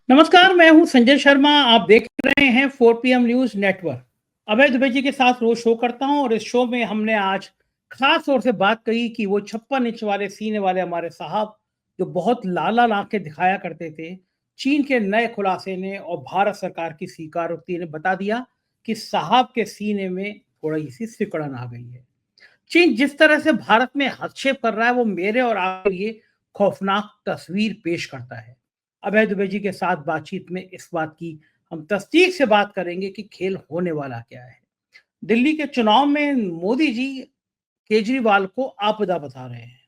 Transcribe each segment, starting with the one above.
नमस्कार, मैं हूं संजय शर्मा। आप देख रहे हैं 4 PM न्यूज नेटवर्क। अभय दुबे जी के साथ रोज शो करता हूं और इस शो में हमने आज खास तौर से बात कही कि वो 56 इंच वाले सीने वाले हमारे साहब जो बहुत लाल लाल आंखें दिखाया करते थे, चीन के नए खुलासे ने और भारत सरकार की स्वीकारोक्ति ने बता दिया कि साहब के सीने में थोड़ी सी सिकुड़न आ गई है। चीन जिस तरह से भारत में हस्तक्षेप कर रहा है वो मेरे और आपके लिए खौफनाक तस्वीर पेश करता है। अभय दुबे जी के साथ बातचीत में इस बात की हम तस्दीक से बात करेंगे कि खेल होने वाला क्या है। दिल्ली के चुनाव में मोदी जी केजरीवाल को आपदा बता रहे हैं।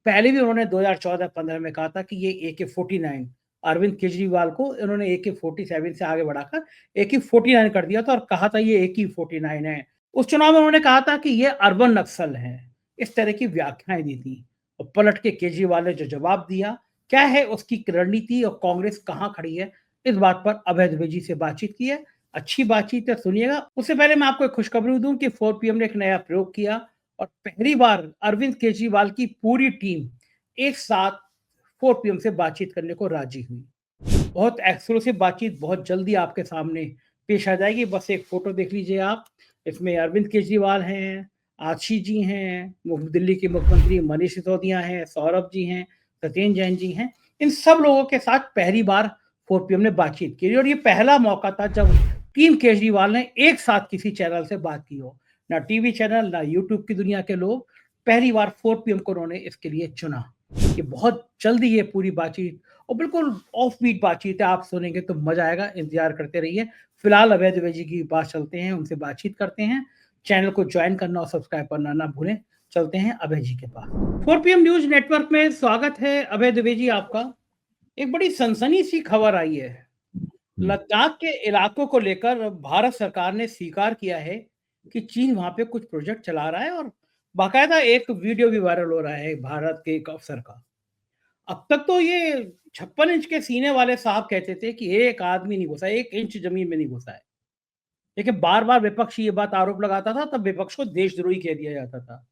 पहले भी उन्होंने 2014-15 में कहा था कि ये AK-49, अरविंद केजरीवाल को इन्होंने AK-47 से आगे बढ़ाकर AK-49 कर दिया था और कहा था ये AK-49 है। उस चुनाव में उन्होंने कहा था कि ये अर्बन नक्सल है। इस तरह की व्याख्याएं दी थी और पलट के केजरीवाल ने जो जवाब दिया, क्या है उसकी रणनीति और कांग्रेस कहाँ खड़ी है, इस बात पर अभय द्विवेदी जी से बातचीत की है। अच्छी बातचीत है, सुनिएगा। उससे पहले मैं आपको एक खुशखबरी दूं कि 4 PM ने एक नया प्रयोग किया और पहली बार अरविंद केजरीवाल की पूरी टीम एक साथ 4 PM से बातचीत करने को राजी हुई। बहुत एक्सक्लूसिव बातचीत बहुत जल्दी आपके सामने पेश आ जाएगी। बस एक फोटो देख लीजिए आप। इसमें अरविंद केजरीवाल हैं, आशीष जी हैं, दिल्ली के मुख्यमंत्री मनीष सिसोदिया हैं, सौरभ जी हैं, सत्येंद्र जैन जी हैं। इन सब लोगों के साथ पहली बार 4 PM ने बातचीत की और ये पहला मौका था जब टीम केजरीवाल ने एक साथ किसी चैनल से बात की हो। ना टीवी चैनल, ना यूट्यूब की दुनिया के लोग, पहली बार 4 PM को उन्होंने इसके लिए चुना। ये बहुत जल्दी ये पूरी बातचीत और बिल्कुल ऑफ बीट बातचीत है, आप सुनेंगे तो मजा आएगा, इंतजार करते रहिए। फिलहाल अभय द्विवेदी जी की पास चलते हैं, उनसे बातचीत करते हैं। चैनल को ज्वाइन करना और सब्सक्राइब करना ना भूलें। चलते हैं अभय जी के पास। 4 PM न्यूज नेटवर्क में स्वागत है अभय द्विवेदी जी आपका। एक बड़ी सनसनी सी खबर आई है। लद्दाख के इलाकों को लेकर भारत सरकार ने स्वीकार किया है कि चीन वहां पे कुछ प्रोजेक्ट चला रहा है और बाकायदा एक वीडियो भी वायरल हो रहा है भारत के एक अफसर का। अब तक तो ये 56 इंच के सीने वाले साहब कहते थे कि एक आदमी नहीं घुसा, 1 इंच जमीन में नहीं घुसा है। लेकिन बार बार विपक्ष ये बात आरोप लगाता था, तब विपक्ष को देशद्रोही कह दिया जाता था।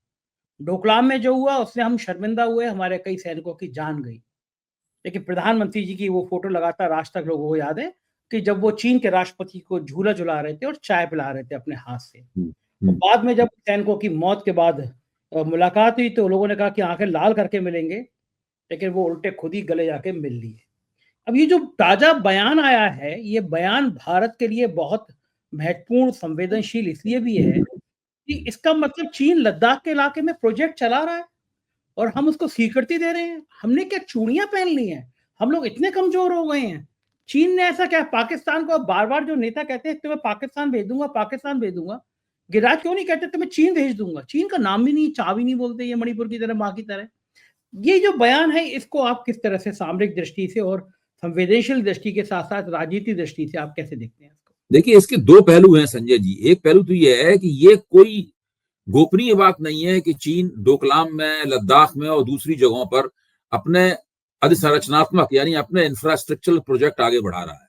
डोकलाम में जो हुआ उससे हम शर्मिंदा हुए, हमारे कई सैनिकों की जान गई। लेकिन प्रधानमंत्री जी की वो फोटो लगातार आज तक लोगों को याद है कि जब वो चीन के राष्ट्रपति को झूला झुला रहे थे और चाय पिला रहे थे अपने हाथ से। और बाद में जब सैनिकों की मौत के बाद मुलाकात हुई तो लोगों ने कहा कि आंखें लाल करके मिलेंगे, लेकिन वो उल्टे खुद ही गले जाके मिल लिए। अब ये जो ताजा बयान आया है, ये बयान भारत के लिए बहुत महत्वपूर्ण संवेदनशील इसलिए भी है कि इसका मतलब चीन लद्दाख के इलाके में प्रोजेक्ट चला रहा है और हम उसको स्वीकृति दे रहे हैं। हमने क्या चूड़ियां पहन ली हैं? हम लोग इतने कमजोर हो गए हैं? चीन ने ऐसा क्या, पाकिस्तान को बार बार जो नेता कहते हैं तुम्हें पाकिस्तान भेज दूंगा, पाकिस्तान भेज दूंगा, गिरिराज क्यों नहीं कहते तुम्हें चीन भेज दूंगा? चीन का नाम भी नहीं, चा भी नहीं बोलते, ये मणिपुर की तरह, माँ की तरह। ये जो बयान है इसको आप किस तरह से सामरिक दृष्टि से और संवेदनशील दृष्टि के साथ साथ राजनीतिक दृष्टि से आप कैसे देखते हैं इसको? देखिए, इसके दो पहलू हैं संजय जी। एक पहलू तो ये है कि ये कोई गोपनीय बात नहीं है कि चीन डोकलाम में, लद्दाख में और दूसरी जगहों पर अपने अधिसंरचनात्मक यानी अपने इंफ्रास्ट्रक्चरल प्रोजेक्ट आगे बढ़ा रहा है।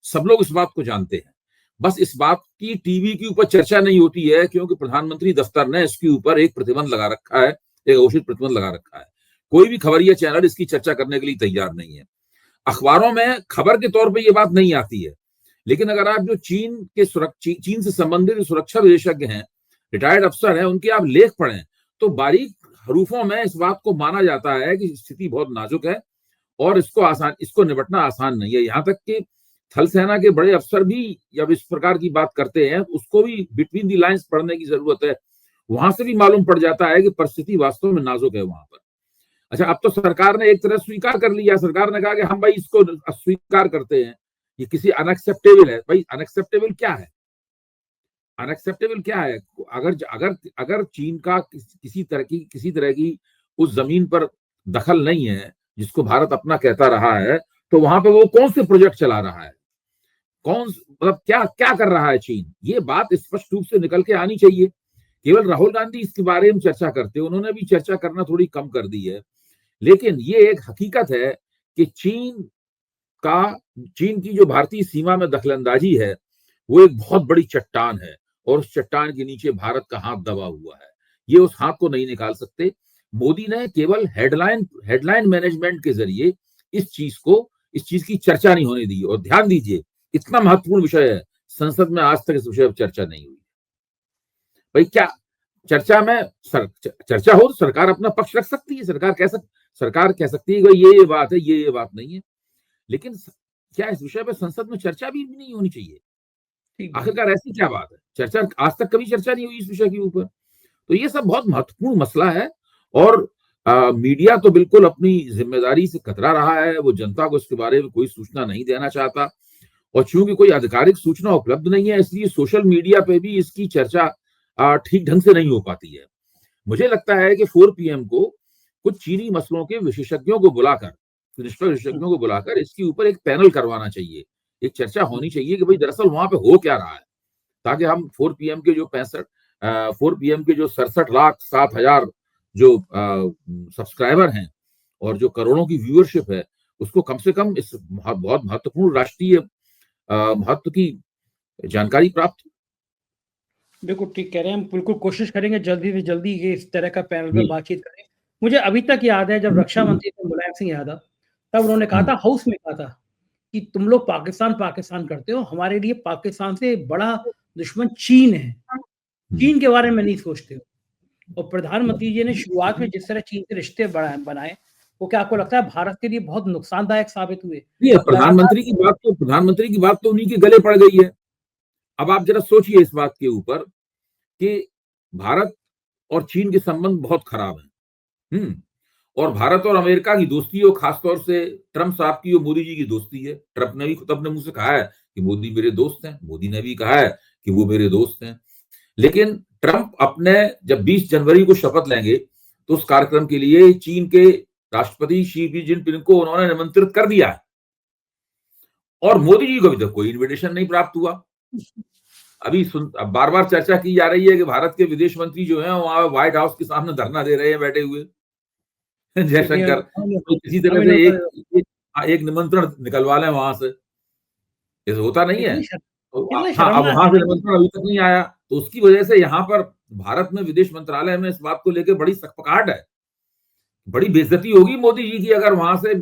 सब लोग इस बात को जानते हैं। बस इस बात की टीवी के ऊपर चर्चा नहीं होती है क्योंकि प्रधानमंत्री दफ्तर ने इसके ऊपर एक प्रतिबंध लगा रखा है, एक घोषित प्रतिबंध लगा रखा है। कोई भी खबरिया चैनल इसकी चर्चा करने के लिए तैयार नहीं है। अखबारों में खबर के तौर पर यह बात नहीं आती है। लेकिन अगर आप जो चीन से संबंधित सुरक्षा विशेषज्ञ हैं, रिटायर्ड अफसर हैं, उनके आप लेख पढ़ें तो बारीक हरूफों में इस बात को माना जाता है कि स्थिति बहुत नाजुक है और इसको निपटना आसान नहीं है। यहाँ तक कि थल सेना के बड़े अफसर भी जब इस प्रकार की बात करते हैं उसको भी बिटवीन दी लाइंस पढ़ने की जरूरत है। वहां से भी मालूम पड़ जाता है कि परिस्थिति वास्तव में नाजुक है वहां पर। अच्छा, अब तो सरकार ने एक तरह स्वीकार कर लिया। सरकार ने कहा कि हम भाई इसको स्वीकार करते हैं, ये किसी अनएक्सेप्टेबल है। भाई अनएक्सेप्टेबल क्या है? अनएक्सेप्टेबल क्या है? अगर अगर अगर चीन का किसी तरह की उस जमीन पर दखल नहीं है जिसको भारत अपना कहता रहा है, तो वहां पे वो कौन से प्रोजेक्ट चला रहा है, मतलब क्या क्या कर रहा है चीन? ये बात स्पष्ट रूप से निकल के आनी चाहिए। केवल राहुल गांधी इसके बारे में चर्चा करते, उन्होंने भी चर्चा करना थोड़ी कम कर दी है। लेकिन ये एक हकीकत है कि चीन की जो भारतीय सीमा में दखलंदाजी है वो एक बहुत बड़ी चट्टान है और उस चट्टान के नीचे भारत का हाथ दबा हुआ है। ये उस हाथ को नहीं निकाल सकते। मोदी ने केवल हेडलाइन मैनेजमेंट के जरिए इस चीज को इस चीज की चर्चा नहीं होने दी। और ध्यान दीजिए, इतना महत्वपूर्ण विषय है, संसद में आज तक इस विषय पर चर्चा नहीं हुई। भाई क्या चर्चा में चर्चा हो तो सरकार अपना पक्ष रख सकती है, सरकार कह सकती है कि ये बात है, ये बात नहीं है, लेकिन क्या इस विषय पर संसद में चर्चा भी नहीं होनी चाहिए? आखिरकार ऐसी क्या बात है? चर्चा आज तक कभी चर्चा नहीं हुई इस विषय के ऊपर। तो ये सब बहुत महत्वपूर्ण मसला है, और मीडिया तो बिल्कुल अपनी जिम्मेदारी से कतरा रहा है। वो जनता को इसके बारे में कोई सूचना नहीं देना चाहता, और चूंकि कोई आधिकारिक सूचना उपलब्ध नहीं है, इसलिए सोशल मीडिया पे भी इसकी चर्चा ठीक ढंग से नहीं हो पाती है। मुझे लगता है कि 4 PM को कुछ चीनी मसलों के विशेषज्ञों को बुलाकर, निष्पक्ष विशेषज्ञों को बुलाकर इसके ऊपर एक पैनल करवाना चाहिए, एक चर्चा होनी चाहिए कि भाई दरअसल वहां पे हो क्या रहा है, ताकि हम 4 PM के जो 67,07,000 जो सब्सक्राइबर हैं और जो करोड़ों की व्यूअरशिप है, उसको कम से कम इस बहुत महत्वपूर्ण राष्ट्रीय महत्व की जानकारी प्राप्त। बिल्कुल ठीक कह रहे हैं, हम बिल्कुल कोशिश करेंगे जल्दी से जल्दी ये इस तरह का पैनल पे बातचीत करें। मुझे अभी तक याद है जब रक्षा मंत्री थे मुलायम सिंह यादव, तब उन्होंने कहा था, हाउस में कहा था कि तुम लोग पाकिस्तान करते हो, हमारे लिए पाकिस्तान से बड़ा दुश्मन चीन है, चीन के बारे में नहीं सोचते हो। और प्रधानमंत्री जी ने शुरुआत में जिस तरह चीन से रिश्ते बनाए, वो क्या आपको लगता है भारत के लिए बहुत नुकसानदायक साबित हुए? प्रधानमंत्री की बात तो उन्हीं के गले पड़ गई है। अब आप जरा सोचिए इस बात के ऊपर कि भारत और चीन के संबंध बहुत खराब हैं। और भारत और अमेरिका की दोस्ती, और खासतौर से ट्रंप साहब की और मोदी जी की दोस्ती है। ट्रंप ने भी खुद अपने मुंह से कहा है कि मोदी मेरे दोस्त हैं, मोदी ने भी कहा है कि वो मेरे दोस्त हैं। लेकिन ट्रंप अपने जब 20 जनवरी को शपथ लेंगे तो उस कार्यक्रम के लिए चीन के राष्ट्रपति शी जिनपिंग को उन्होंने निमंत्रित कर दिया है, और मोदी जी को अभी तक कोई इन्विटेशन नहीं प्राप्त हुआ। अभी बार बार चर्चा की जा रही है कि भारत के विदेश मंत्री जो हैं वहां व्हाइट हाउस के सामने धरना दे रहे हैं बैठे हुए, जयशंकर। तो किसी तरह से एक निमंत्रण निकलवा लें वहां से, ऐसा होता नहीं है। तो हाँ, अब वहां से निमंत्रण अभी तक नहीं आया, तो उसकी वजह से यहाँ पर भारत में विदेश मंत्रालय में इस बात को लेकर बड़ी सकपकाहट है। बड़ी बेइज्जती होगी मोदी जी की अगर वहां से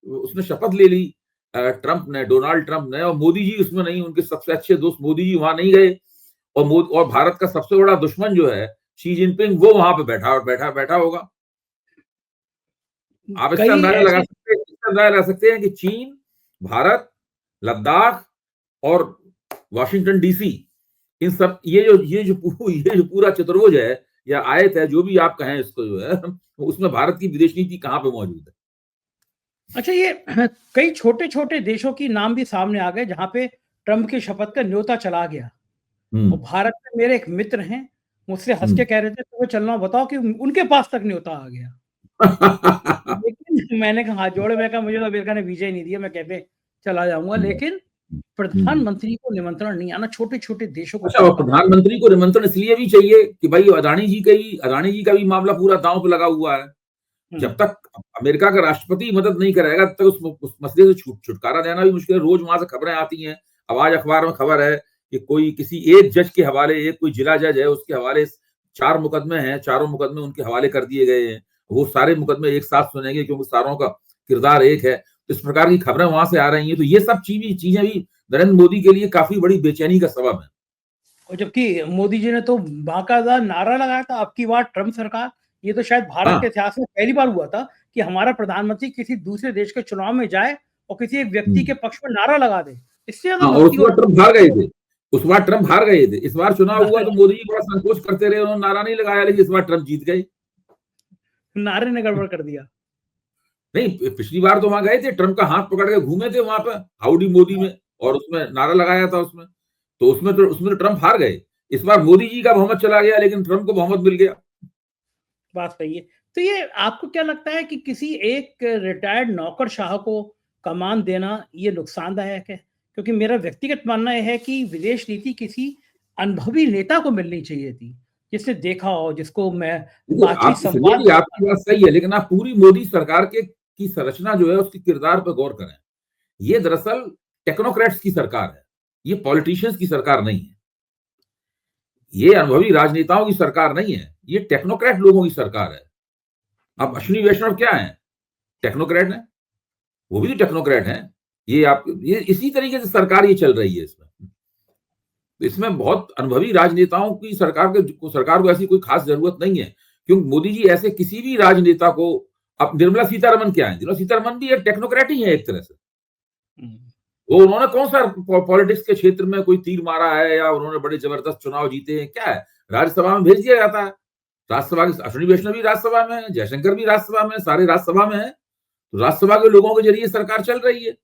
उसने शपथ ले ली ट्रंप ने, डोनाल्ड ट्रंप ने, और मोदी जी उसमें नहीं, उनके सबसे अच्छे दोस्त मोदी जी वहां नहीं गए, और भारत का सबसे बड़ा दुश्मन जो है शी जिनपिंग, वो वहां पे बैठा होगा। आप इसका अंदाजा लगा सकते हैं कि चीन, भारत, लद्दाख और वॉशिंगटन DC, इन सब ये जो पूरा चतुर्भुज है या आयत है, जो भी आप कहें इसको, जो है उसमें भारत की विदेश नीति कहां पे मौजूद है? अच्छा, ये कई छोटे छोटे देशों की नाम भी सामने आ गए जहां पे ट्रंप की शपथ का न्योता चला गया। और भारत में मेरे एक मित्र हैं, मुझसे हंस के कह रहे थे तो चलना, बताओ कि उनके पास तक न्योता आ गया। लेकिन मैंने कहा हाथ जोड़े, मैं कहा मुझे तो अमेरिका ने वीजा ही नहीं दिया, मैं कैसे चला जाऊंगा। लेकिन प्रधानमंत्री को निमंत्रण नहीं आना, छोटे छोटे देशों को। अच्छा, प्रधानमंत्री को निमंत्रण इसलिए भी चाहिए कि भाई अदानी जी का भी मामला पूरा दांव पे लगा हुआ है। जब तक अमेरिका का राष्ट्रपति मदद नहीं करेगा तब तक उस मसले से छुटकारा देना भी मुश्किल है। रोज वहां से खबरें आती हैं। अब आज अखबार में खबर है कि कोई किसी एक जज के हवाले, एक कोई जिला जज है, उसके हवाले 4 मुकदमे हैं, चारों मुकदमे उनके हवाले कर दिए गए हैं। वो सारे मुकदमे एक साथ सुनेंगे क्योंकि सारों का किरदार एक है। तो इस प्रकार की खबरें वहां से आ रही हैं। तो ये सब चीजें भी नरेंद्र मोदी के लिए काफी बड़ी बेचैनी का सबब है। और जबकि मोदी जी ने तो बाकायदा नारा लगाया था, अब की बार ट्रंप सरकार। ये तो शायद भारत के इतिहास में पहली बार हुआ था कि हमारा प्रधानमंत्री किसी दूसरे देश के चुनाव में जाए और किसी एक व्यक्ति के पक्ष में नारा लगा दे। इससे उस बार ट्रंप हार गए थे। इस बार चुनाव हुआ तो मोदी जी बड़ा संकोच करते रहे, उन्होंने नारा नहीं लगाया, लेकिन इस बार ट्रंप जीत गए। नारे ने गड़बड़ कर दिया। नहीं, पिछली बार तो वहां गए थे, ट्रंप का हाथ पकड़ के घूमे थे वहां पर हाउडी मोदी में, और उसमें नारा लगाया था उसमें तो ट्रंप हार गए। इस बार मोदी जी का बहुमत चला गया, लेकिन ट्रंप को बहुमत मिल गया। बात सही है। तो ये आपको क्या लगता है कि किसी एक रिटायर्ड नौकरशाह को कमान देना ये नुकसानदायक है? क्योंकि मेरा व्यक्तिगत मानना यह है कि विदेश नीति किसी अनुभवी नेता को मिलनी चाहिए थी, जिसने देखा हो, जिसको मैं आपकी बात सही है, लेकिन आप पूरी मोदी सरकार की संरचना जो है उसके किरदार पर गौर करें। ये दरअसल टेक्नोक्रेट्स की सरकार है, ये पॉलिटिशियंस की सरकार नहीं है, ये अनुभवी राजनेताओं की सरकार नहीं है, ये टेक्नोक्रेट लोगों की सरकार है। अब अश्विनी वैष्णव क्या है? टेक्नोक्रेट है। वो भी तो टेक्नोक्रेट हैं। ये इसी तरीके से सरकार ये चल रही है। इसमें बहुत अनुभवी राजनेताओं की सरकार को ऐसी कोई खास जरूरत नहीं है, क्योंकि मोदी जी ऐसे किसी भी राजनेता को, अब निर्मला सीतारमण क्या है, निर्मला सीतारमण भी एक टेक्नोक्रेट ही है एक तरह से। वो उन्होंने कौन सा पॉलिटिक्स के क्षेत्र में कोई तीर मारा है, या उन्होंने बड़े जबरदस्त चुनाव जीते हैं, क्या है? राज्यसभा में भेज दिया जाता है। राज्यसभा की अश्विनी वैष्णव भी राज्यसभा में है, जयशंकर भी राज्यसभा में, सारे राज्यसभा में है। तो राज्यसभा के लोगों के जरिए सरकार चल रही है,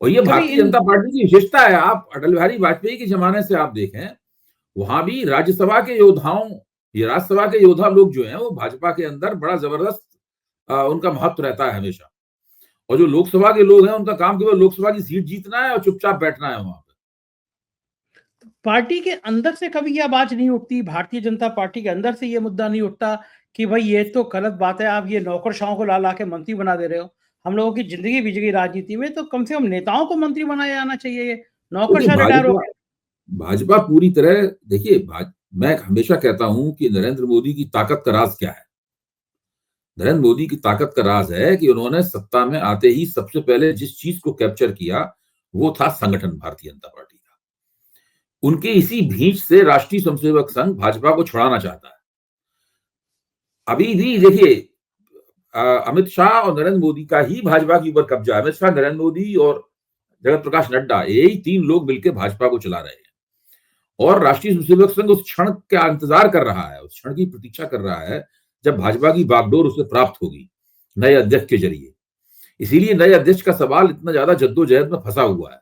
और ये भारतीय जनता पार्टी की विशेषता है। आप अटल बिहारी वाजपेयी के जमाने से आप देखें, वहां भी राज्यसभा के योद्धाओं, ये राज्यसभा के योद्धा लोग जो हैं, वो भाजपा के अंदर बड़ा जबरदस्त उनका महत्व रहता है हमेशा। और जो लोकसभा के लोग हैं, उनका काम केवल लोकसभा की सीट जीतना है और चुपचाप बैठना है वहां पर। पार्टी के अंदर से कभी ये आवाज नहीं उठती, भारतीय जनता पार्टी के अंदर से ये मुद्दा नहीं उठता कि भाई ये तो गलत बात है, आप ये नौकरशाहों को ला ला के मंत्री बना दे रहे हो, हम लोगों की जिंदगी बीत गई राजनीति में, तो कम से कम नेताओं को मंत्री बनाया जाना चाहिए। ये नौकरशाह रिटायर हो गए। भाजपा पूरी तरह, देखिए, मैं हमेशा कहता हूं कि नरेंद्र मोदी की ताकत का राज क्या है। नरेंद्र मोदी की ताकत का राज है कि उन्होंने सत्ता में आते ही सबसे पहले जिस चीज को कैप्चर किया, वो था संगठन भारतीय जनता पार्टी का। उनके इसी भींच से राष्ट्रीय स्वयंसेवक संघ भाजपा को छुड़ाना चाहता है। अभी भी देखिए, अमित शाह और नरेंद्र मोदी का ही भाजपा के ऊपर कब्जा है। अमित शाह, नरेंद्र मोदी और जगत प्रकाश नड्डा, यही तीन लोग मिलकर भाजपा को चला रहे हैं। और राष्ट्रीय स्वयंसेवक संघ उस क्षण का इंतजार कर रहा है, उस क्षण की प्रतीक्षा कर रहा है जब भाजपा की बागडोर उसे प्राप्त होगी नए अध्यक्ष के जरिए। इसीलिए नए अध्यक्ष का सवाल इतना ज्यादा जद्दोजहद में फंसा हुआ है।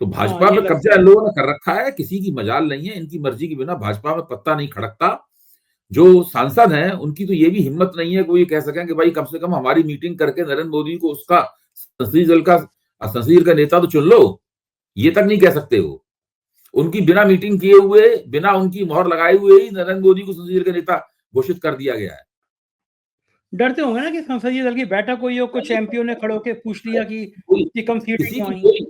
तो भाजपा पे कब्जा इन लोगों ने कर रखा है, किसी की मजाल नहीं है। इनकी मर्जी के बिना भाजपा में पत्ता नहीं खड़कता। जो सांसद हैं, उनकी तो ये भी हिम्मत नहीं है कोई कह सकें कि भाई कम से कम हमारी मीटिंग करके नरेंद्र मोदी को उसका संसदीय दल का नेता तो चुन लो। ये तक नहीं कह सकते हो। उनकी बिना मीटिंग किए हुए, बिना उनकी मोहर लगाए हुए ही नरेंद्र मोदी को संसदीय दल का नेता घोषित कर दिया गया है। डरते होंगे ना कि संसदीय दल की बैठक हुई हो, कुछ एमपीओ ने खड़े होकर पूछ लिया कि कम सीटें क्यों आई।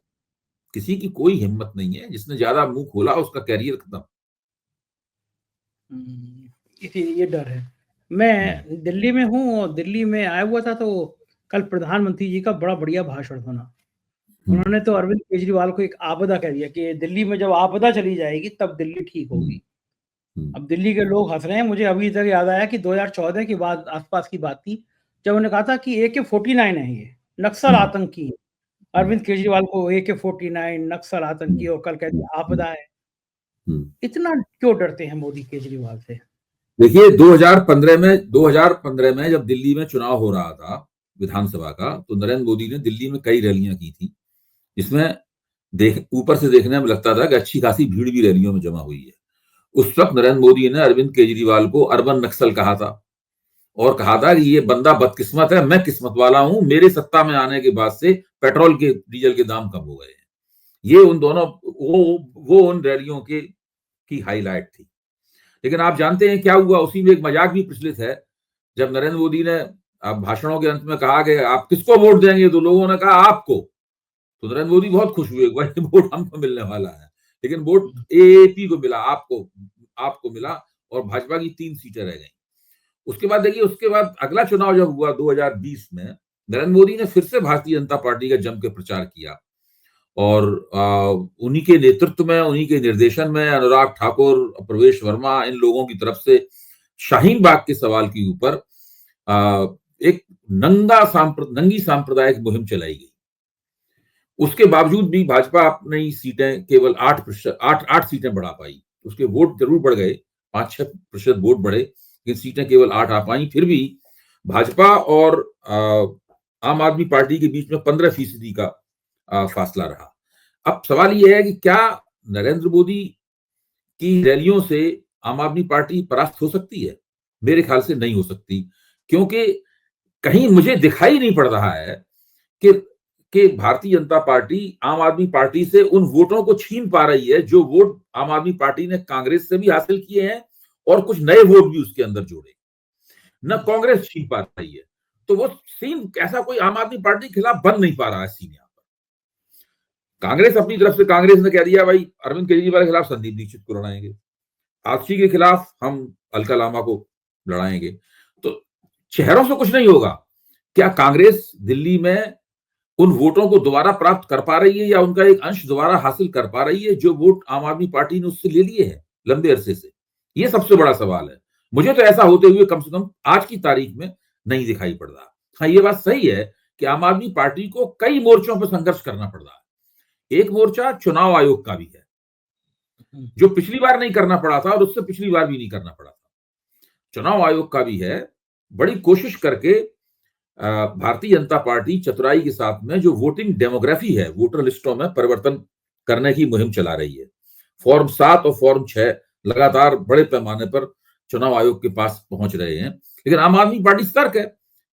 किसी की कोई हिम्मत नहीं है। जिसने ज्यादा मुंह खोला उसका कैरियर खत्म। इसीलिए ये डर है। मैं दिल्ली में हूँ और दिल्ली में आया हुआ था, तो कल प्रधानमंत्री जी का बड़ा बढ़िया भाषण सुना। उन्होंने तो अरविंद केजरीवाल को एक आपदा कह दिया कि दिल्ली में जब आपदा चली जाएगी तब दिल्ली ठीक होगी। अब दिल्ली के लोग हंस रहे हैं। मुझे अभी तक याद आया कि 2014 की बात, आसपास की बात थी, जब उन्होंने कहा था कि AK-49 है, ये नक्सल आतंकी है। अरविंद केजरीवाल को AK-49 नक्सल आतंकी, और कल कहते हैं आपदा है। इतना क्यों डरते हैं मोदी केजरीवाल से? देखिए, 2015 में जब दिल्ली में चुनाव हो रहा था विधानसभा का, तो नरेंद्र मोदी ने दिल्ली में कई रैलियां की थी, जिसमें ऊपर से देखने में लगता था कि अच्छी खासी भीड़ भी रैलियों में जमा हुई है। उस वक्त नरेंद्र मोदी ने अरविंद केजरीवाल को अर्बन नक्सल कहा था, और कहा था कि ये बंदा बदकिस्मत है, मैं किस्मत वाला हूं, मेरे सत्ता में आने के बाद से पेट्रोल के, डीजल के दाम कम हो गए हैं। ये उन दोनों, वो उन रैलियों की हाईलाइट थी। लेकिन आप जानते हैं क्या हुआ? उसी में एक मजाक भी प्रचलित है। जब नरेंद्र मोदी ने भाषणों के अंत में कहा कि आप किसको वोट देंगे, तो लोगों ने कहा आपको। तो नरेंद्र मोदी बहुत खुश हुए, भाई वोट हमको मिलने वाला है। लेकिन वोट AAP को मिला, आपको मिला, और भाजपा की 3 सीटें रह गई। उसके बाद देखिए, उसके बाद अगला चुनाव जब हुआ 2020 में, नरेंद्र मोदी ने फिर से भारतीय जनता पार्टी का जम के प्रचार किया, और उन्हीं के नेतृत्व में, उन्हीं के निर्देशन में अनुराग ठाकुर, प्रवेश वर्मा, इन लोगों की तरफ से शाहीन बाग के सवाल के ऊपर एक नंगी सांप्रदायिक मुहिम चलाई गई। उसके बावजूद भी भाजपा अपनी सीटें केवल 8 सीटें बढ़ा पाई। उसके वोट जरूर बढ़ गए, 5-6% वोट बढ़े, लेकिन सीटें केवल 8 आ पाई। फिर भी भाजपा और आम आदमी पार्टी के बीच में 15% का फासला रहा। अब सवाल यह है कि क्या नरेंद्र मोदी की रैलियों से आम आदमी पार्टी परास्त हो सकती है? मेरे ख्याल से नहीं हो सकती, क्योंकि कहीं मुझे दिखाई नहीं पड़ रहा है कि भारतीय जनता पार्टी आम आदमी पार्टी से उन वोटों को छीन पा रही है जो वोट आम आदमी पार्टी ने कांग्रेस से भी हासिल किए हैं, और कुछ नए वोट भी उसके अंदर जोड़े। न कांग्रेस छीन पा रही है, तो वो सीन ऐसा कोई आम आदमी पार्टी के खिलाफ बन नहीं पा रहा है सीन। यहाँ पर कांग्रेस अपनी तरफ से, कांग्रेस ने कह दिया भाई अरविंद केजरीवाल के खिलाफ संदीप दीक्षित को लड़ाएंगे, आजसी के खिलाफ हम अलका लामा को लड़ाएंगे। तो चेहरों से कुछ नहीं होगा, क्या कांग्रेस दिल्ली में उन वोटों को दोबारा प्राप्त कर पा रही है या उनका एक अंश दोबारा हासिल कर पा रही है जो वोट आम आदमी पार्टी ने उससे ले लिए हैं लंबे अरसे से? ये सबसे बड़ा सवाल है। मुझे तो ऐसा होते हुए कम से कम आज की तारीख में नहीं दिखाई पड़ रहा। हाँ, ये बात सही है कि आम आदमी पार्टी को कई मोर्चों पर संघर्ष करना पड़ रहा है। एक मोर्चा चुनाव आयोग का भी है, जो पिछली बार नहीं करना पड़ा था और उससे पिछली बार भी नहीं करना पड़ा था। चुनाव आयोग का भी है। बड़ी कोशिश करके भारतीय जनता पार्टी चतुराई के साथ में जो वोटिंग डेमोग्राफी है, वोटर लिस्टों में परिवर्तन करने की मुहिम चला रही है। फॉर्म 7 और फॉर्म 6 लगातार बड़े पैमाने पर चुनाव आयोग के पास पहुंच रहे हैं, लेकिन आम आदमी पार्टी सतर्क है।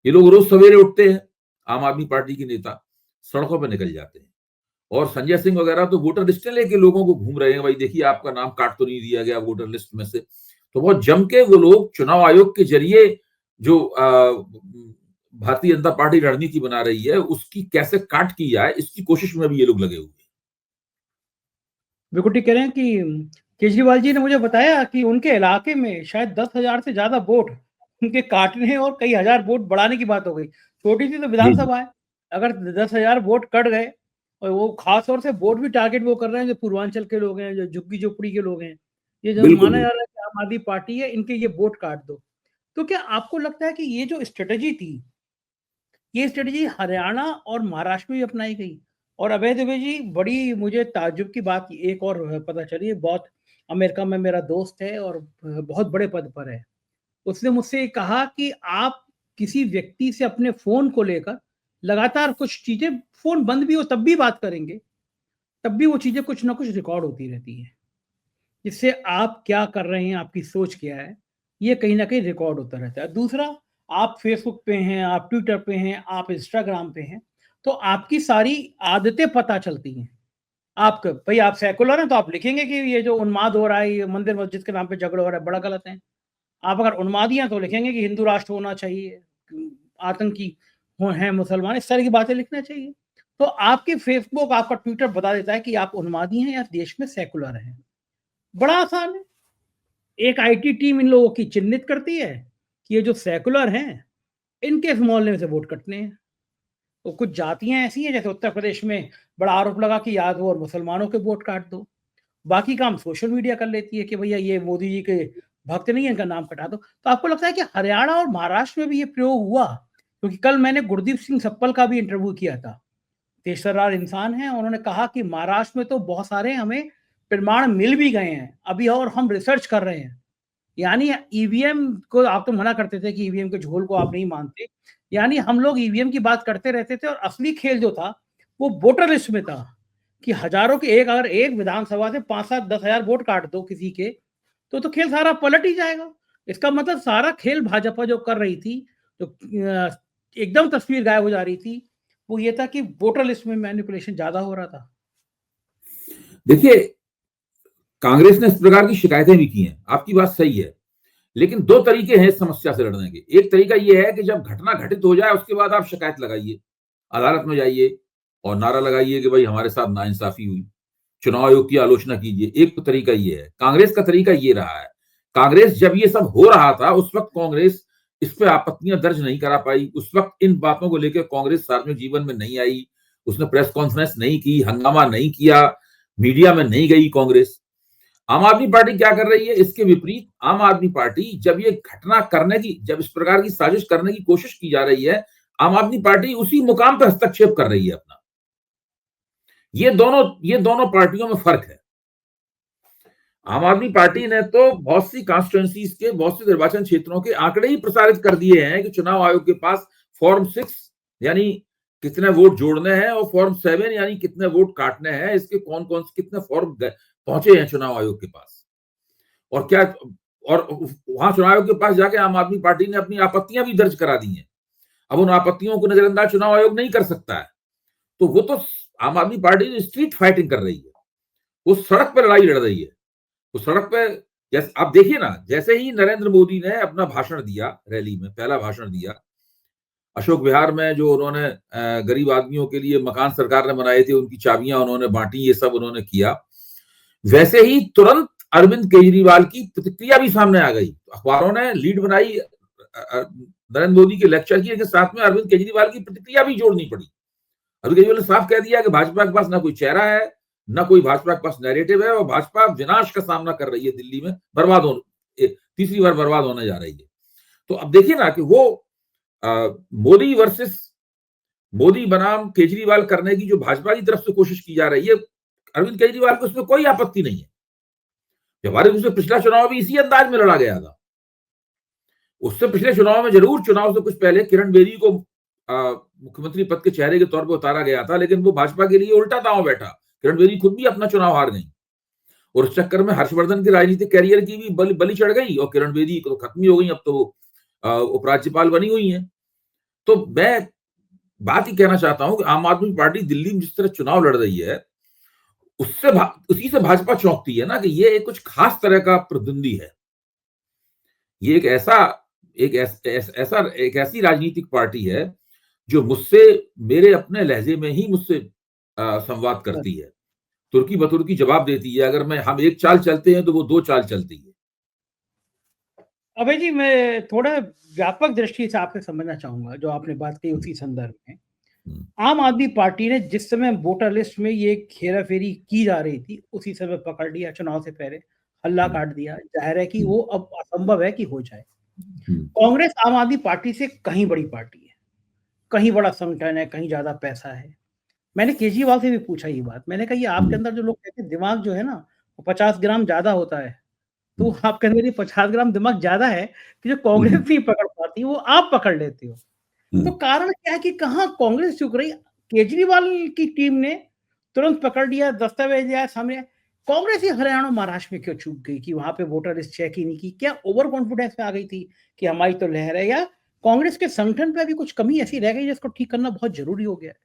ये लोग रोज सवेरे उठते हैं, आम आदमी पार्टी के नेता सड़कों पर निकल जाते हैं और संजय सिंह वगैरह तो वोटर लिस्ट लेके लोगों को घूम रहे हैं, भाई देखिए आपका नाम काट तो नहीं दिया गया वोटर लिस्ट में से। तो बहुत जम के वो लोग चुनाव आयोग के जरिए जो भारतीय जनता पार्टी रणनीति बना रही है उसकी कैसे काट की जाए, इसकी कोशिश में भी ये लोग लगे हुए हैं। बिल्कुल ठीक कह रहे हैं कि केजरीवाल जी ने मुझे बताया कि उनके इलाके में शायद 10,000 से ज्यादा वोट उनके काटने और कई हजार वोट बढ़ाने की बात हो गई। छोटी सी तो विधानसभा है, अगर 10,000 वोट कट गए, और वो खास तौर से वोट भी टारगेट वो कर रहे हैं जो पूर्वांचल के लोग हैं, जो झुग्गी झोपड़ी के लोग हैं, ये जो माना जा रहा है कि आम आदमी पार्टी है, इनके ये वोट काट दो। तो क्या आपको लगता है कि ये जो स्ट्रेटेजी थी, ये स्ट्रेटेजी हरियाणा और महाराष्ट्र में भी अपनाई गई? और अभय दुबे जी, बड़ी मुझे ताज्जुब की बात एक और पता चली, बहुत अमेरिका में मेरा दोस्त है और बहुत बड़े पद पर है। उसने मुझसे कहा कि आप किसी व्यक्ति से अपने फ़ोन को लेकर लगातार कुछ चीज़ें, फ़ोन बंद भी हो तब भी बात करेंगे, तब भी वो चीज़ें कुछ ना कुछ रिकॉर्ड होती रहती हैं। जिससे आप क्या कर रहे हैं, आपकी सोच क्या है, ये कहीं न कहीं रिकॉर्ड होता रहता है। दूसरा, आप फ़ेसबुक पे हैं, आप ट्विटर पे हैं, आप इंस्टाग्राम पे हैं, तो आपकी सारी आदतें पता चलती हैं। आप क भई आप सेकुलर हैं तो आप लिखेंगे कि ये जो उन्माद हो रहा है, ये मंदिर मस्जिद के नाम पे झगड़ा हो रहा है, बड़ा गलत है। आप अगर उन्मादी हैं तो लिखेंगे कि हिंदू राष्ट्र होना चाहिए, आतंकी हो हैं मुसलमान, इस तरह की बातें लिखना चाहिए। तो आपकी फ़ेसबुक, आपका ट्विटर बता देता है कि आप उन्मादी हैं या देश में सेकुलर हैं। बड़ा आसान है। एक आईटी टीम इन लोगों की चिन्हित करती है कि ये जो सेकुलर हैं, इनके इस मोहल्ले में से वोट कटने हैं। तो कुछ जातियाँ ऐसी हैं, जैसे उत्तर प्रदेश में बड़ा आरोप लगा कि यादव और मुसलमानों के वोट काट दो। बाकी काम सोशल मीडिया कर लेती है कि भैया ये मोदी जी के भक्त नहीं है, इनका नाम कटा दो। तो आपको लगता है कि हरियाणा और महाराष्ट्र में भी ये प्रयोग हुआ? क्योंकि कल मैंने गुरदीप सिंह सप्पल का भी इंटरव्यू किया था। तेजतर्रार इंसान हैं, उन्होंने कहा कि महाराष्ट्र में तो बहुत सारे हमें प्रमाण मिल भी गए हैं, अभी और हम रिसर्च कर रहे हैं। यानी ईवीएम को आप तो मना करते थे कि ईवीएम के झोल को आप नहीं मानते। यानी हम लोग ईवीएम की बात करते रहते थे और असली खेल जो था, वो वोटर लिस्ट में था कि हज़ारों के एक, अगर एक विधानसभा से 5-7 10,000 वोट काट दो किसी के, तो खेल सारा पलट ही जाएगा। इसका मतलब सारा खेल भाजपा जो कर रही थी, तो एकदम तस्वीर गायब हो जा रही थी, वो ये था कि वोटर लिस्ट में मैनिपुलेशन ज़्यादा हो रहा था। देखिए, कांग्रेस ने इस प्रकार की शिकायतें भी की हैं, आपकी बात सही है। लेकिन 2 तरीके हैं इस समस्या से लड़ने के। एक तरीका ये है कि जब घटना घटित हो जाए उसके बाद आप शिकायत लगाइए, अदालत में जाइए और नारा लगाइए कि भाई हमारे साथ नाइंसाफी हुई, चुनाव आयोग की आलोचना कीजिए। एक तो तरीका ये है। कांग्रेस का तरीका ये रहा है। कांग्रेस जब ये सब हो रहा था उस वक्त कांग्रेस इस पे आपत्तियां दर्ज नहीं करा पाई। उस वक्त इन बातों को लेकर कांग्रेस सार्वजनिक जीवन में नहीं आई, उसने प्रेस कॉन्फ्रेंस नहीं की, हंगामा नहीं किया, मीडिया में नहीं गई कांग्रेस। आम आदमी पार्टी क्या कर रही है? इसके विपरीत आम आदमी पार्टी जब ये घटना करने की, जब इस प्रकार की साजिश करने की कोशिश की जा रही है, आम आदमी पार्टी उसी मुकाम पर हस्तक्षेप कर रही है अपना। ये दोनों पार्टियों में फर्क है। आम आदमी पार्टी ने तो बहुत सी कॉन्स्टिट्यूएंसीज के, बहुत से निर्वाचन क्षेत्रों के आंकड़े ही प्रसारित कर दिए हैं कि चुनाव आयोग के पास फॉर्म 6 यानी कितने वोट जोड़ने हैं और फॉर्म 7 यानी कितने वोट काटने हैं, इसके कौन कौन से कितने फॉर्म पहुंचे हैं चुनाव आयोग के पास। और क्या, और वहां चुनाव आयोग के पास जाके आम आदमी पार्टी ने अपनी आपत्तियां भी दर्ज करा दी हैं। अब उन आपत्तियों को नजरअंदाज चुनाव आयोग नहीं कर सकता है। तो वो तो आम आदमी पार्टी स्ट्रीट फाइटिंग कर रही है, वो सड़क पर लड़ाई लड़ रही है। तो सड़क पे, जैसे आप देखिए ना, जैसे ही नरेंद्र मोदी ने अपना भाषण दिया, रैली में पहला भाषण दिया अशोक विहार में, जो उन्होंने गरीब आदमियों के लिए मकान सरकार ने बनाए थे, उनकी चाबियां उन्होंने बांटी, ये सब उन्होंने किया, वैसे ही तुरंत अरविंद केजरीवाल की प्रतिक्रिया भी सामने आ गई। अखबारों ने लीड बनाई, नरेंद्र मोदी के लेक्चर की, लेकिन साथ में अरविंद केजरीवाल की प्रतिक्रिया भी जोड़नी पड़ी। अरविंद केजरीवाल ने साफ कह दिया कि भाजपा के पास ना कोई चेहरा है, ना कोई भाजपा के पास नैरेटिव है, और भाजपा विनाश का सामना कर रही है दिल्ली में, तीसरी बार बर्बाद होने जा रही है। तो अब देखिए ना कि वो मोदी वर्सेस मोदी बनाम केजरीवाल करने की जो भाजपा की तरफ से कोशिश की जा रही है, अरविंद केजरीवाल को उसमें कोई आपत्ति नहीं है। हमारे दूसरे पिछला चुनाव भी इसी अंदाज में लड़ा गया था। उससे पिछले चुनाव में जरूर चुनाव से कुछ पहले किरण बेदी को मुख्यमंत्री पद के चेहरे के तौर पर उतारा गया था, लेकिन वो भाजपा के लिए उल्टा दांव बैठा। किरण बेदी खुद भी अपना चुनाव हार गई और उस चक्कर में हर्षवर्धन की राजनीतिक कैरियर की भी बलि चढ़ गई, और किरण बेदी तो खत्म ही हो गई, अब तो वो उपराज्यपाल बनी हुई है। तो मैं बात ही कहना चाहता हूं कि आम आदमी पार्टी दिल्ली में जिस तरह चुनाव लड़ रही है, उसी से भाजपा चौंकती है ना कि ये कुछ खास तरह का प्रतिद्वंदी है। ये एक ऐसी राजनीतिक पार्टी है जो मेरे अपने लहजे में ही मुझसे संवाद करती है, तुर्की बतुर्की जवाब देती है। अगर हम एक चाल चलते हैं तो वो दो चाल चलती है। अभय जी, मैं थोड़ा व्यापक दृष्टि से आपसे समझना चाहूंगा जो आपने बात कही उसी संदर्भ में। आम आदमी पार्टी ने जिस समय वोटर लिस्ट में ये हेराफेरी की जा रही थी, उसी समय पकड़ लिया, चुनाव से पहले हल्ला काट दिया। जाहिर है कि वो अब असंभव है कि हो जाए। कांग्रेस आम आदमी पार्टी से कहीं बड़ी पार्टी है, कहीं बड़ा संगठन है, कहीं ज्यादा पैसा है। मैंने केजरीवाल से भी पूछा ये बात, मैंने कहा ये आपके अंदर जो लोग कहते हैं दिमाग जो है ना वो 50 ग्राम ज्यादा होता है, तो आपके अंदर ये 50 ग्राम दिमाग ज्यादा है कि जो कांग्रेस नहीं पकड़ पाती वो आप पकड़ लेते हो। तो कारण क्या है कि कहाँ कांग्रेस चुक रही? केजरीवाल की टीम ने तुरंत पकड़ लिया, दस्तावेज आया सामने। कांग्रेस ही हरियाणा महाराष्ट्र में क्यों चूक गई कि वहां पे वोटर लिस्ट चेक ही नहीं की? क्या ओवर कॉन्फिडेंस में आ गई थी कि हमारी तो लहर है, या कांग्रेस के संगठन पे भी कुछ कमी ऐसी रह गई जिसको ठीक करना बहुत जरूरी हो गया है?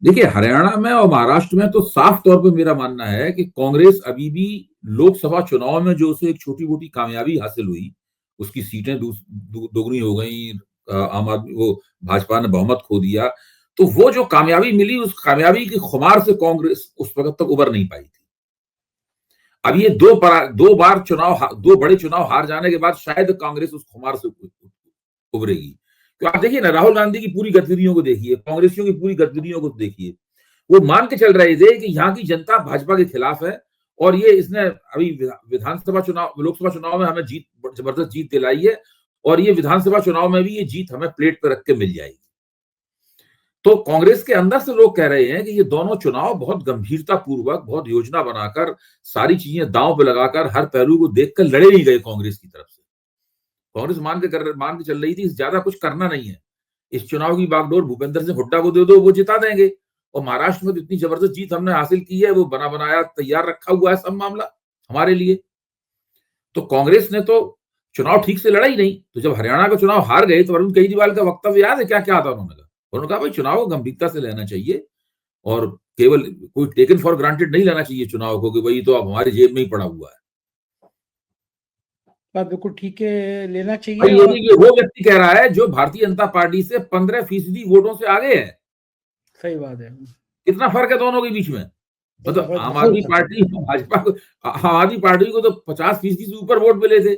देखिए, हरियाणा में और महाराष्ट्र में तो साफ तौर पे मेरा मानना है कि कांग्रेस अभी भी लोकसभा चुनाव में जो उसे एक छोटी मोटी कामयाबी हासिल हुई, उसकी सीटें दोगुनी हो गई, आम आदमी वो भाजपा ने बहुमत खो दिया, तो वो जो कामयाबी मिली, उस कामयाबी की खुमार से कांग्रेस उस वक्त तक उबर नहीं पाई थी। अब ये दो बड़े चुनाव हार जाने के बाद शायद कांग्रेस उस खुमार से उभरेगी। तो आप देखिए ना, राहुल गांधी की पूरी गतिविधियों को देखिए, कांग्रेसियों की पूरी गतिविधियों को देखिए, वो मान के चल रहे थे कि यहाँ की जनता भाजपा के खिलाफ है, और ये इसने अभी लोकसभा चुनाव में हमें जबरदस्त जीत दिलाई है, और ये विधानसभा चुनाव में भी ये जीत हमें प्लेट पर रख के मिल जाएगी। तो कांग्रेस के अंदर से लोग कह रहे हैं कि ये दोनों चुनाव बहुत गंभीरता पूर्वक, बहुत योजना बनाकर, सारी चीजें दांव पे लगाकर, हर पहलू को देखकर लड़े नहीं गए कांग्रेस की तरफ से। कांग्रेस मान के चल रही थी ज्यादा कुछ करना नहीं है, इस चुनाव की बागडोर भूपेंद्र सिंह हुड्डा को दे दो, वो जिता देंगे, और महाराष्ट्र में तो इतनी जबरदस्त जीत हमने हासिल की है, वो बना बनाया तैयार रखा हुआ है सब मामला हमारे लिए। तो कांग्रेस ने तो चुनाव ठीक से लड़ा ही नहीं। तो जब हरियाणा का चुनाव हार गए तो अरविंद केजरीवाल का वक्तव्य याद है क्या क्या था? उन्होंने कहा भाई चुनाव को गंभीरता से लेना चाहिए, और केवल कोई टेकन फॉर ग्रांटेड नहीं लेना चाहिए चुनाव को कि भाई तो अब हमारी जेब में ही पड़ा हुआ है। बात बिल्कुल ठीक है, लेना चाहिए। भाई ये वो व्यक्ति कह रहा है जो भारतीय जनता पार्टी से 15% वोटों से आगे है। सही बात है। कितना फर्क है दोनों के बीच में? मतलब आम आदमी पार्टी भाजपा को, आम आदमी पार्टी को तो 50% से ऊपर वोट मिले थे,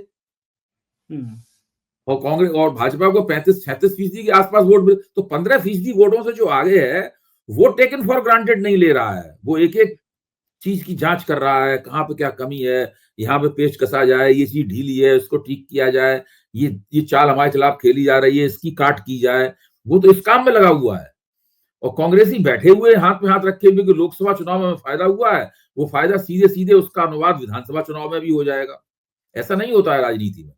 और कांग्रेस और भाजपा को 35-36% के आसपास वोट मिले। तो 15% वोटों से जो आगे है वो टेकन फॉर ग्रांटेड नहीं ले रहा है, वो एक एक चीज की जांच कर रहा है, कहाँ पे क्या कमी है, यहाँ पे पेच कसा जाए, ये चीज ढीली है इसको ठीक किया जाए, ये चाल हमारे खिलाफ खेली जा रही है इसकी काट की जाए, वो तो इस काम में लगा हुआ है। और कांग्रेसी बैठे हुए हाथ में हाथ रखे हुए कि लोकसभा चुनाव में फायदा हुआ है, वो फायदा सीधे सीधे उसका अनुवाद विधानसभा चुनाव में भी हो जाएगा। ऐसा नहीं होता है राजनीति में।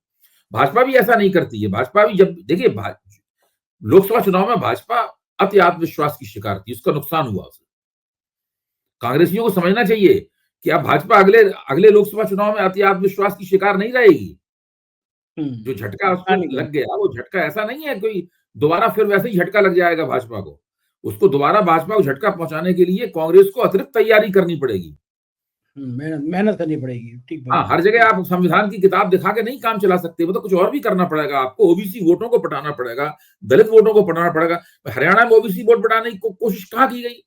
भाजपा भी ऐसा नहीं करती है। भाजपा भी, जब देखिए लोकसभा चुनाव में भाजपा अति आत्मविश्वास की शिकार थी, उसका नुकसान हुआ उसे। कांग्रेसियों को समझना चाहिए कि अब भाजपा अगले लोकसभा चुनाव में अति आत्मविश्वास की शिकार नहीं रहेगी। जो झटका उसको लग गया, वो झटका ऐसा नहीं है कोई दोबारा फिर वैसे ही झटका लग जाएगा भाजपा को। उसको दोबारा भाजपा को झटका पहुंचाने के लिए कांग्रेस को अतिरिक्त तैयारी करनी पड़ेगी, मेहनत करनी पड़ेगी। ठीक बात। हाँ, हर जगह आप संविधान की किताब दिखा के नहीं काम चला सकते, मतलब कुछ और भी करना पड़ेगा आपको। ओबीसी वोटों को पटाना पड़ेगा, दलित वोटों को पटाना पड़ेगा। हरियाणा में ओबीसी वोट पटाने की कोशिश कहाँ की गई,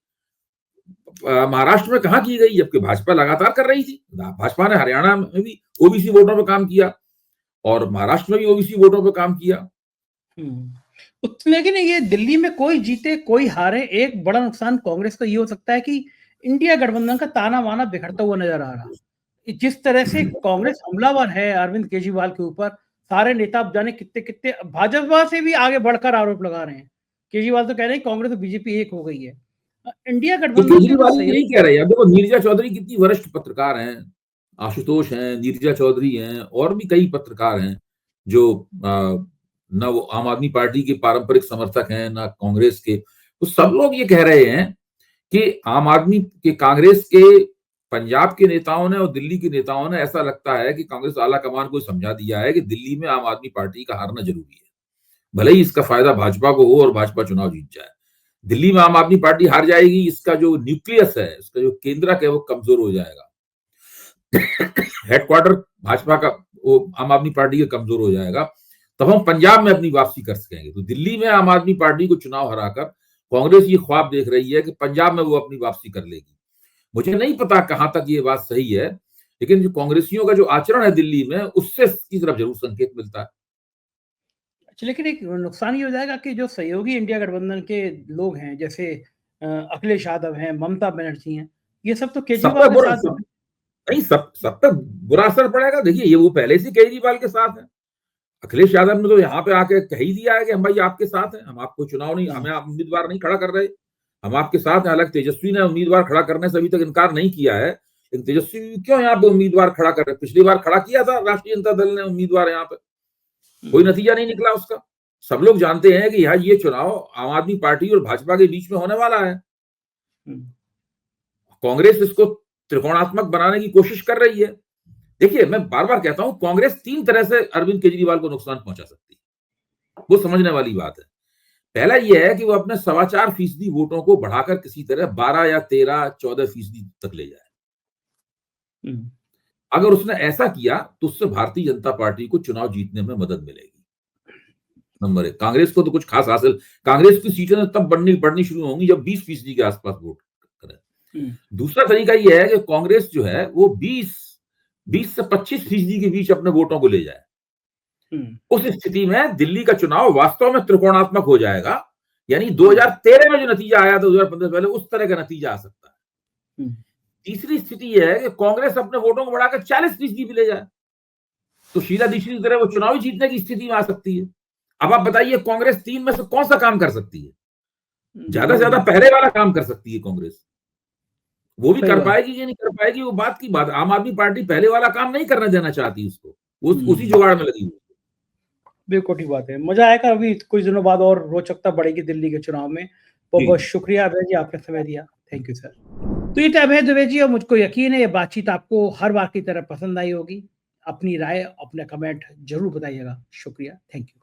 महाराष्ट्र में कहाँ की गई, जबकि भाजपा लगातार कर रही थी। भाजपा ने हरियाणा में भी ओबीसी वोटों पर काम किया और महाराष्ट्र में भी ओबीसी वोटों पर काम किया। लेकिन ये दिल्ली में कोई जीते कोई हारे, एक बड़ा नुकसान कांग्रेस का ये हो सकता है कि इंडिया गठबंधन का ताना बाना बिखरता हुआ नजर आ रहा। जिस तरह से कांग्रेस हमलावर है अरविंद केजरीवाल के ऊपर, सारे नेता अब जाने कितने कितने भाजपा से भी आगे बढ़कर आरोप लगा रहे हैं। केजरीवाल तो कह रहे हैं कांग्रेस और बीजेपी एक हो गई है। इंडिया तो गठबंधन के जो केजरीवाल सहयोगी यही कह रहे हैं। अब देखो नीरजा चौधरी कितनी वरिष्ठ पत्रकार हैं, आशुतोष हैं, नीरजा चौधरी हैं, और भी कई पत्रकार हैं जो न वो आम आदमी पार्टी के पारंपरिक समर्थक हैं न कांग्रेस के। तो सब लोग ये कह रहे हैं कि आम आदमी के कांग्रेस के पंजाब के नेताओं ने और दिल्ली के नेताओं ने, ऐसा लगता है कि कांग्रेस आला कमान को समझा दिया है कि दिल्ली में आम आदमी पार्टी का हारना जरूरी है, भले ही इसका फायदा भाजपा को हो और भाजपा चुनाव जीत जाए। दिल्ली में आम आदमी पार्टी हार जाएगी, इसका जो न्यूक्लियस है, इसका जो केंद्रक है वो कमजोर हो जाएगा। हेडक्वार्टर भाजपा का वो आम आदमी पार्टी का कमजोर हो जाएगा, तब हम पंजाब में अपनी वापसी कर सकेंगे। तो दिल्ली में आम आदमी पार्टी को चुनाव हराकर कांग्रेस ये ख्वाब देख रही है कि पंजाब में वो अपनी वापसी कर लेगी। मुझे नहीं पता कहां तक ये बात सही है, लेकिन जो कांग्रेसियों का जो आचरण है दिल्ली में, उससे इसकी तरफ जरूर संकेत मिलता है। अच्छा, लेकिन एक नुकसान ये हो जाएगा कि जो सहयोगी इंडिया गठबंधन के लोग हैं, जैसे अखिलेश यादव हैं, ममता बनर्जी हैं, ये सब तो सब केजरीवाल पे के बुरा साथ सब, नहीं सब पे बुरा असर पड़ेगा। देखिए, ये वो पहले से केजरीवाल के साथ है। अखिलेश यादव ने तो यहाँ पे आके कह ही दिया है कि हम भाई आपके साथ हैं, हम आपको चुनाव नहीं, हमें आप उम्मीदवार नहीं खड़ा कर रहे, हम आपके साथ हैं। हालांकि तेजस्वी ने उम्मीदवार खड़ा करने से अभी तक इनकार नहीं किया है, लेकिन तेजस्वी क्यों यहाँ पे उम्मीदवार खड़ा कर रहे? पिछली बार खड़ा किया था राष्ट्रीय जनता दल ने उम्मीदवार, यहाँ पे कोई नतीजा नहीं निकला उसका। सब लोग जानते हैं कि यहाँ ये चुनाव आम आदमी पार्टी और भाजपा के बीच में होने वाला है। कांग्रेस इसको त्रिकोणात्मक बनाने की कोशिश कर रही है। देखिए, मैं बार बार कहता हूं, कांग्रेस 3 तरह से अरविंद केजरीवाल को नुकसान पहुंचा सकती है, वो समझने वाली बात है। पहला यह है कि वो अपने 4.25% वोटों को बढ़ाकर किसी तरह 12 या 13, 14% तक ले जाए। अगर उसने ऐसा किया तो उससे भारतीय जनता पार्टी को चुनाव जीतने में मदद मिलेगी। नंबर 1, कांग्रेस को तो कुछ खास हासिल, कांग्रेस की सीटें तब बढ़नी शुरू होंगी जब 20% के आसपास वोट करें। दूसरा तरीका यह है कि कांग्रेस जो है वो 20 से 25% के बीच अपने वोटों को ले जाए। उस स्थिति में दिल्ली का चुनाव वास्तव में त्रिकोणात्मक हो जाएगा, यानी 2013 में जो नतीजा आया था 2015 पहले, उस तरह का नतीजा आ सकता है। तीसरी स्थिति यह है कि कांग्रेस अपने वोटों को बढ़ाकर 40% भी ले जाए, तो शीला दीक्षित की तरह वो चुनाव जीतने की स्थिति में आ सकती है। अब आप बताइए, कांग्रेस 3 में से कौन सा काम कर सकती है? ज्यादा से ज्यादा पहले वाला काम कर सकती है कांग्रेस। वो भी कर पाएगी कि नहीं कर पाएगी, वो बात की बात। आम आदमी पार्टी पहले वाला काम नहीं करने देना चाहती उसको, वो उसी जुगाड़ में लगी हुई। बिल्कुल ठीक बात है। मजा आएगा, अभी कुछ दिनों बाद और रोचकता बढ़ेगी दिल्ली के चुनाव में। बहुत बहुत शुक्रिया अभय जी, आपने समय दिया। Thank you sir. तो ये थे अभय दुबे जी, और मुझको यकीन है ये बातचीत आपको हर बार की तरह पसंद आई होगी। अपनी राय, अपने कमेंट जरूर बताइएगा। शुक्रिया, थैंक यू।